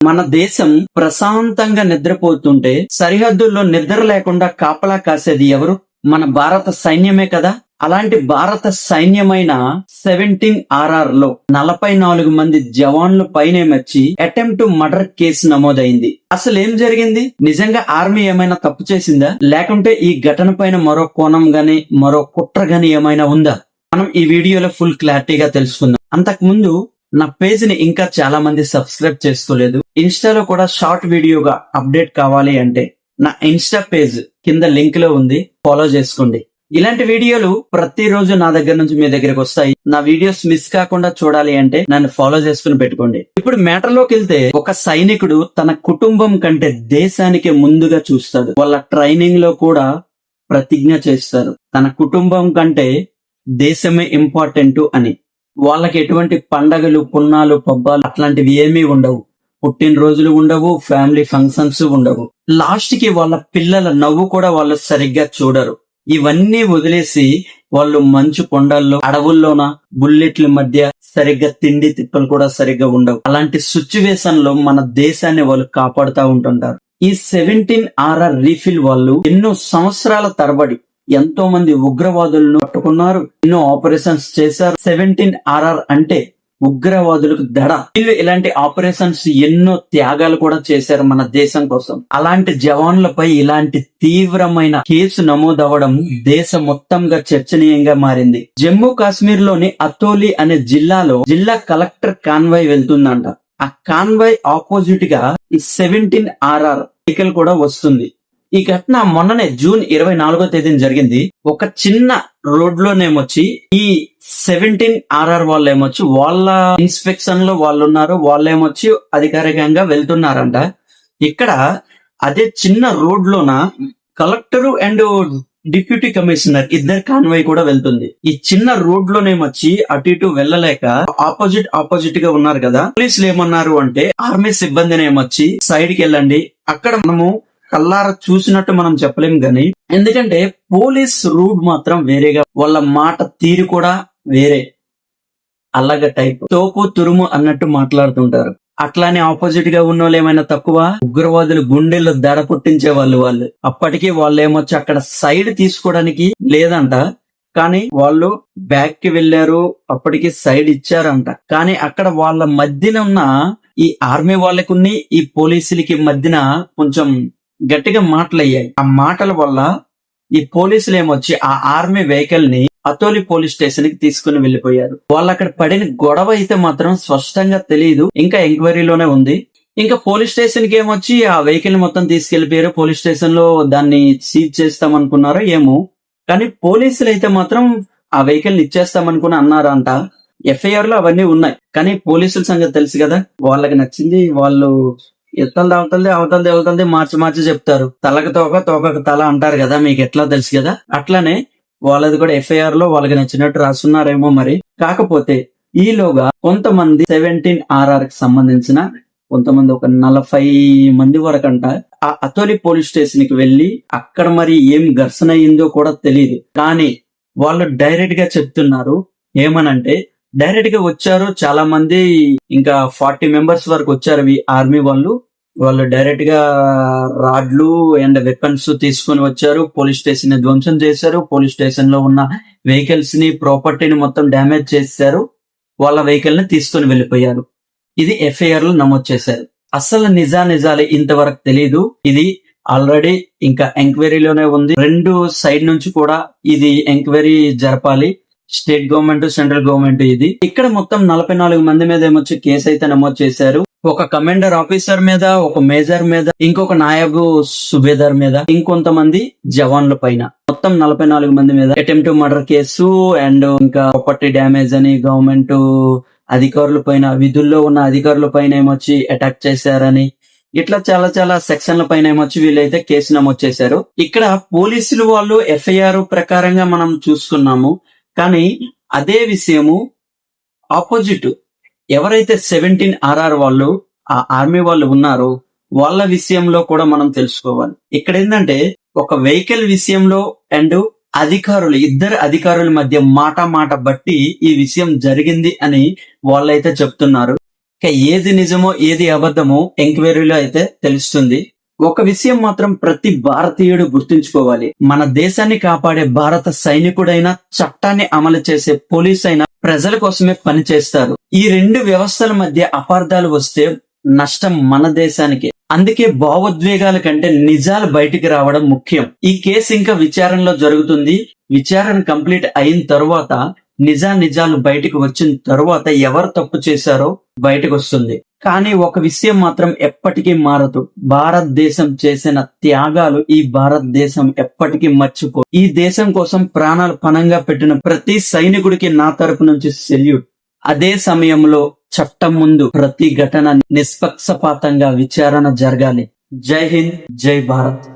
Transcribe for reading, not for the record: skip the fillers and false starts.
మన దేశం ప్రశాంతంగా నిద్రపోతుంటే సరిహద్దుల్లో నిద్ర లేకుండా కాపలా కాసేది ఎవరు? మన భారత సైన్యమే కదా. అలాంటి భారత సైన్యమైన 17RR లో 44 మంది జవాన్లు పైనే వచ్చి అటెంప్ట్ మర్డర్ కేసు నమోదైంది. అసలు ఏం జరిగింది? నిజంగా ఆర్మీ ఏమైనా తప్పు చేసిందా, లేకుంటే ఈ ఘటన పైన మరో కోణం గాని మరో కుట్ర గాని ఏమైనా ఉందా? మనం ఈ వీడియోలో ఫుల్ క్లారిటీగా తెలుసుకుందాం. అంతకు ముందు నా పేజ్ ని ఇంకా చాలా మంది సబ్స్క్రైబ్ చేసుకోలేదు. ఇన్స్టాలో కూడా షార్ట్ వీడియోగా అప్డేట్ కావాలి అంటే నా ఇన్స్టా పేజ్ కింద లింక్ లో ఉంది, ఫాలో చేసుకోండి. ఇలాంటి వీడియోలు ప్రతిరోజు నా దగ్గర నుంచి మీ దగ్గరకు వస్తాయి. నా వీడియోస్ మిస్ కాకుండా చూడాలి అంటే నన్ను ఫాలో చేసుకుని పెట్టుకోండి. ఇప్పుడు మ్యాటర్ లోకి వెళ్తే, ఒక సైనికుడు తన కుటుంబం కంటే దేశానికి ముందుగా చూస్తాడు. వాళ్ళ ట్రైనింగ్ లో కూడా ప్రతిజ్ఞ చేస్తారు, తన కుటుంబం కంటే దేశమే ఇంపార్టెంట్ అని. వాళ్ళకి ఎటువంటి పండగలు, పున్నాలు, పబ్బాలు అట్లాంటివి ఏమీ ఉండవు. పుట్టినరోజులు ఉండవు, ఫ్యామిలీ ఫంక్షన్స్ ఉండవు. లాస్ట్ కి వాళ్ళ పిల్లల నవ్వు కూడా వాళ్ళు సరిగ్గా చూడరు. ఇవన్నీ వదిలేసి వాళ్ళు మంచు కొండల్లో, అడవుల్లోన, బుల్లెట్ల మధ్య సరిగ్గా తిండి తిప్పలు కూడా సరిగ్గా ఉండవు. అలాంటి సిచ్యువేషన్ లో మన దేశాన్ని వాళ్ళు కాపాడుతూ ఉంటుంటారు. ఈ 17RR రీఫిల్ వాళ్ళు ఎన్నో సంవత్సరాల తరబడి ఎంతో మంది ఉగ్రవాదులను పట్టుకున్నారు, ఎన్నో ఆపరేషన్స్ చేశారు. 17RR అంటే ఉగ్రవాదులకు దడ. వీళ్ళు ఇలాంటి ఆపరేషన్స్ ఎన్నో త్యాగాలు కూడా చేశారు మన దేశం కోసం. అలాంటి జవాన్లపై ఇలాంటి తీవ్రమైన కేసు నమోదవడం దేశం మొత్తంగా చర్చనీయంగా మారింది. జమ్మూ కాశ్మీర్ లోని అతోలి అనే జిల్లాలో జిల్లా కలెక్టర్ కాన్వాయ్ వెళ్తుందంట. ఆ కాన్వాయ్ ఆపోజిట్ గా ఈ 17RR వెహికల్ కూడా వస్తుంది. ఈ ఘటన మొన్ననే జూన్ 24వ తేదీన జరిగింది. ఒక చిన్న రోడ్ లోనేమొచ్చి ఈ 17RR వాళ్ళు ఏమొచ్చి వాళ్ళ ఇన్స్పెక్షన్ లో వాళ్ళు ఉన్నారు, వాళ్ళేమొచ్చి అధికారికంగా వెళ్తున్నారంట. ఇక్కడ అదే చిన్న రోడ్ లోన కలెక్టర్ అండ్ డిప్యూటీ కమిషనర్ ఇద్దరు కాన్వాయ్ కూడా వెళ్తుంది. ఈ చిన్న రోడ్ లోనేమొచ్చి అటు ఇటు వెళ్ళలేక ఆపోజిట్ గా ఉన్నారు కదా. పోలీసులు ఏమన్నారు అంటే, ఆర్మీ సిబ్బందిని ఏమొచ్చి సైడ్ కి వెళ్ళండి, అక్కడ మనము కల్లారా చూసినట్టు మనం చెప్పలేం గాని, ఎందుకంటే పోలీస్ రూట్ మాత్రం వేరేగా, వాళ్ళ మాట తీరు కూడా వేరే, అల్లగ టైప్, తోపు తురుము అన్నట్టు మాట్లాడుతుంటారు. అట్లానే ఆపోజిట్ గా ఉన్న వాళ్ళు ఏమైనా తక్కువ? ఉగ్రవాదులు గుండెల్లో దడ పుట్టించే వాళ్ళు. అప్పటికి వాళ్ళు ఏమొచ్చి అక్కడ సైడ్ తీసుకోవడానికి లేదంట, కానీ వాళ్ళు బ్యాక్ కి వెళ్లారు, అప్పటికి సైడ్ ఇచ్చారంట. కానీ అక్కడ వాళ్ళ మధ్యన ఉన్న ఈ ఆర్మీ వాళ్ళకుని ఈ పోలీసులకి మధ్యన కొంచెం గట్టిగా మాటలయ్యాయి. ఆ మాటల వల్ల ఈ పోలీసులు ఏమొచ్చి ఆ ఆర్మీ వెహికల్ ని అతోలి పోలీస్ స్టేషన్ కి తీసుకుని వెళ్లిపోయారు. వాళ్ళు అక్కడ పడిన గొడవ అయితే మాత్రం స్పష్టంగా తెలియదు, ఇంకా ఎంక్వైరీలోనే ఉంది. ఇంకా పోలీస్ స్టేషన్ కి ఏమొచ్చి ఆ వెహికల్ ని మొత్తం తీసుకెళ్లిపోయారు. పోలీస్ స్టేషన్ లో దాన్ని సీజ్ చేస్తాం అనుకున్నారో ఏమో, కానీ పోలీసులు అయితే మాత్రం ఆ వెహికల్ ని ఇచ్చేస్తామనుకుని అన్నారంట. FIR లో అవన్నీ ఉన్నాయి, కానీ పోలీసుల సంగతి తెలుసు కదా, వాళ్ళకి నచ్చింది వాళ్ళు అవతలది మార్చి చెప్తారు. తలకు తోక, తోకకు తల అంటారు కదా, మీకు ఎట్లా తెలుసు కదా. అట్లానే వాళ్ళది కూడా FIR లో వాళ్ళకి నచ్చినట్టు రాస్తున్నారేమో మరి. కాకపోతే ఈలోగా కొంతమంది 17RR కి సంబంధించిన కొంతమంది, ఒక 40 మంది వరకంట ఆ అతోలి పోలీస్ స్టేషన్ కి వెళ్లి అక్కడ మరి ఏం ఘర్షణ అయిందో కూడా తెలియదు. కానీ వాళ్ళు డైరెక్ట్ గా చెప్తున్నారు ఏమనంటే, డైరెక్ట్ గా వచ్చారు చాలా మంది, ఇంకా 40 మెంబర్స్ వరకు వచ్చారు ఆర్మీ వాళ్ళు డైరెక్ట్ గా రాడ్లు అండ్ వెపన్స్ తీసుకుని వచ్చారు. పోలీస్ స్టేషన్ ని ధ్వంసం చేశారు. పోలీస్ స్టేషన్ లో ఉన్న వెహికల్స్ ని, ప్రాపర్టీని మొత్తం డ్యామేజ్ చేశారు. వాళ్ళ వెహికల్ ని తీసుకుని వెళ్లిపోయారు. ఇది FIR లో నమోదు చేశారు. అసలు నిజాలు ఇంతవరకు తెలీదు. ఇది ఆల్రెడీ ఇంకా ఎంక్వైరీలోనే ఉంది. రెండు సైడ్ నుంచి కూడా ఇది ఎంక్వైరీ జరపాలి, స్టేట్ గవర్నమెంట్, సెంట్రల్ గవర్నమెంట్. ఇది ఇక్కడ మొత్తం 44 మంది మీద ఏమొచ్చి కేసు అయితే నమోదు చేశారు. ఒక కమాండర్ ఆఫీసర్ మీద, ఒక మేజర్ మీద, ఇంకొక నాయబు సుబేదార్ మీద, ఇంకొంతమంది జవాన్ల పైన, మొత్తం 44 మంది మీద అటెంప్ట్ మర్డర్ కేసు అండ్ ఇంకా ప్రాపర్టీ డ్యామేజ్ అని, గవర్నమెంట్ అధికారుల పైన, విధుల్లో ఉన్న అధికారుల పైన ఏమొచ్చి అటాక్ చేశారని, ఇట్లా చాలా సెక్షన్ల పైన ఏమొచ్చి వీళ్ళైతే కేసు నమోదు చేశారు. ఇక్కడ పోలీసులు వాళ్ళు FIR ప్రకారంగా మనం చూసుకున్నాము. కానీ అదే విషయము ఆపోజిట్ ఎవరైతే 17RR వాళ్ళు, ఆ ఆర్మీ వాళ్ళు ఉన్నారో వాళ్ళ విషయంలో కూడా మనం తెలుసుకోవాలి. ఇక్కడ ఏంటంటే, ఒక వెహికల్ విషయంలో అండ్ ఇద్దరు అధికారుల మధ్య మాట బట్టి ఈ విషయం జరిగింది అని వాళ్ళైతే చెప్తున్నారు. ఇక ఏది నిజమో ఏది అబద్ధమో ఎంక్వైరీలో అయితే తెలుస్తుంది. ఒక విషయం మాత్రం ప్రతి భారతీయుడు గుర్తుంచుకోవాలి. మన దేశాన్ని కాపాడే భారత సైనికుడైనా, చట్టాన్ని అమలు చేసే పోలీస్ అయినా ప్రజల కోసమే పనిచేస్తారు. ఈ రెండు వ్యవస్థల మధ్య అపార్థాలు వస్తే నష్టం మన దేశానికి. అందుకే భావోద్వేగాల కంటే నిజాలు బయటికి రావడం ముఖ్యం. ఈ కేసు ఇంకా విచారణలో జరుగుతుంది. విచారణ కంప్లీట్ అయిన తరువాత నిజాలు బయటకు వచ్చిన తరువాత ఎవరు తప్పు చేశారో బయటకు వస్తుంది. కానీ ఒక విషయం మాత్రం ఎప్పటికీ మారదు. భారతదేశం చేసిన త్యాగాలు ఈ భారతదేశం ఎప్పటికీ మర్చిపో. ఈ దేశం కోసం ప్రాణాలు పణంగా పెట్టిన ప్రతి సైనికుడికి నా తరపు నుంచి సెల్యూట్. అదే సమయంలో చట్టం ముందు ప్రతి ఘటన నిష్పక్షపాతంగా విచారణ జరగాలి. జై హింద్, జై భారత్.